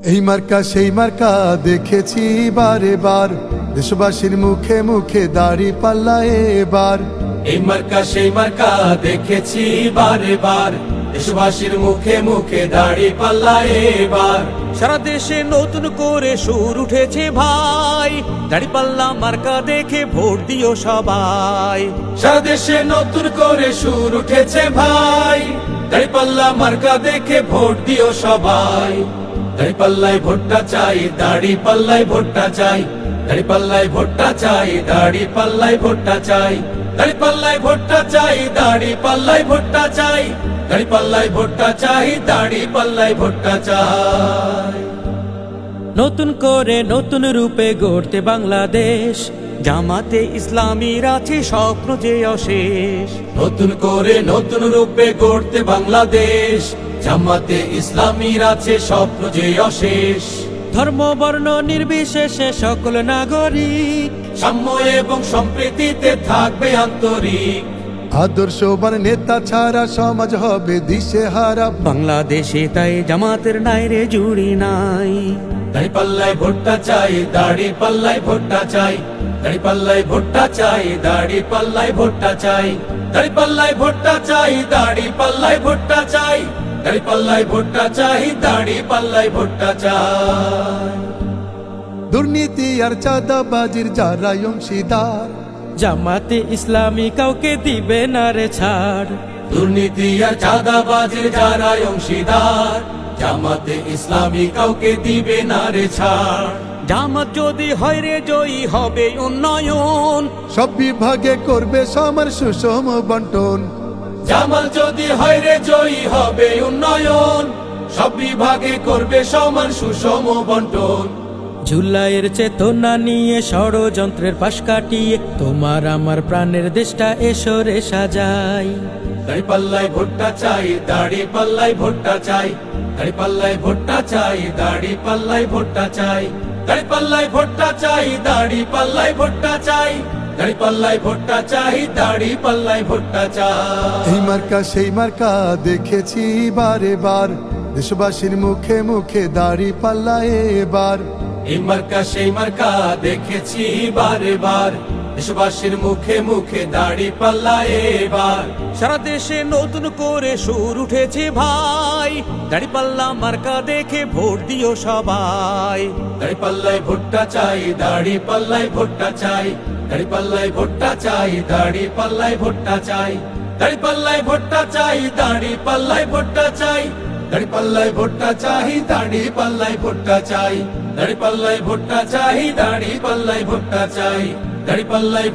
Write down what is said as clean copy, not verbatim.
এই মার্কা সেই মার্কা দেখেছি বারে বার, দেশবাসীর মুখে মুখে দাড়ি পাল্লা এবার। এই মার্কা সেই মার্কা দেখেছি বারে বার, দেশবাসীর মুখে মুখে দাড়ি পাল্লা এবার। সারা দেশে নতুন করে সুর উঠেছে ভাই, দাড়িপাল্লা মার্কা দেখে ভোট দিও সবাই। সারা দেশে নতুন করে সুর উঠেছে ভাই, দাড়িপাল্লা মার্কা দেখে ভোট দিও সবাই। দাড়িপাল্লায় ভোটটা চাই, দাড়িপাল্লায় ভোটটা চাই, দাড়িপাল্লায় ভোটটা চাই, দাড়িপাল্লায় ভোটটা চাই, দাড়িপাল্লায় ভোটটা চাই, দাড়িপাল্লায় ভোটটা চাই, দাড়িপাল্লায় ভোটটা চাই, দাড়িপাল্লায় ভোটটা চাই। নতুন করে নতুন রূপে গড়তে বাংলাদেশ, জামাতে ইসলামীর আছে স্বপ্ন যে অশেষ। নতুন করে নতুন রূপে গড়তে বাংলাদেশ, জামাতে ইসলামীর আছে স্বপ্ন যে অশেষ। ধর্ম বর্ণ নির্বিশেষে সকল নাগরিক, সাম্য এবং সম্প্রীতিতে থাকবে আন্তরিক। আদর্শবান নেতা ছাড়া সমাজ হবে দিশেহারা। বাংলাদেশে তাই জামাতের নাইরে জুড়ি নাই। দাড়িপাল্লায় ভোটটা চাই, দাড়িপাল্লায় ভোটটা চাই, দাড়িপাল্লায় ভোটটা চাই, দাড়িপাল্লায় ভোটটা চাই, দাড়িপাল্লায় ভোটটা চাই, দাড়িপাল্লায় ভোটটা চাই, দাড়িপাল্লায় ভোটটা চাই, দাড়িপাল্লায় ভোটটা চাই। দুর্নীতি আর চাঁদাবাজির যারা অংশীদার, জামাতে ইসলামী কাউকে দিবে না রে ছাড়। দুর্নীতি আর চাঁদাবাজির যারা অংশীদার, জামাতে ইসলামী কাউকে দিবে না রে ছাড়। জামাত যদি হয় রে জয়ী হবে উন্নয়ন, সব বিভাগে করবে সমান সুষম বন্টন। জামাল যদি হয় রে জয়ী হবে উন্নয়ন, সব বিভাগে করবে সমান সুষম বন্টন। জুলাইয়ের চেতনা নিয়ে ষড়যন্ত্রের পাশ কাটিয়ে তোমার আমার প্রাণের দেশটা এসো রে সাজাই। দাড়িপাল্লায় ভোটটা চাই, দাড়িপাল্লায় ভোটটা চাই, দাড়িপাল্লায় ভোটটা চাই, দাড়িপাল্লায় ভোটটা চাই, দাড়িপাল্লায় ভোটটা চাই, দাড়িপাল্লায় ভোটটা চাই, দাড়িপাল্লায় ভোটটা চাই, দাড়িপাল্লায় ভোটটা চাই। এই মার্কা সেই মার্কা দেখেছি বারে বার, দেশবাসীর মুখে মুখে দাড়ি পাল্লা এবার। এই মার্কা সেই মার্কা দেখেছি বারে বার, দেশবাসীর মুখে মুখে দাড়িপাল্লা এবার। সারা দেশে নতুন করে সুর উঠেছে ভাই, দাড়িপাল্লা মার্কা দেখে ভোট দিও সবাই। দাড়িপাল্লায় ভোটটা চাই, দাড়িপাল্লায় ভোটটা চাই, দাড়িপাল্লায় ভোটটা চাই, দাড়িপাল্লায় ভোটটা চাই, দাড়িপাল্লায় ভোটটা চাই, দাড়িপাল্লায় ভোটটা চাই, দাড়িপাল্লায় ভোটটা চাই, দাড়িপাল্লায় ভোটটা চাই, দাড়িপাল্লায় ভোটটা চাই, দাড়িপাল্লায় ভোটটা চাই, দাড়িপাল্লায়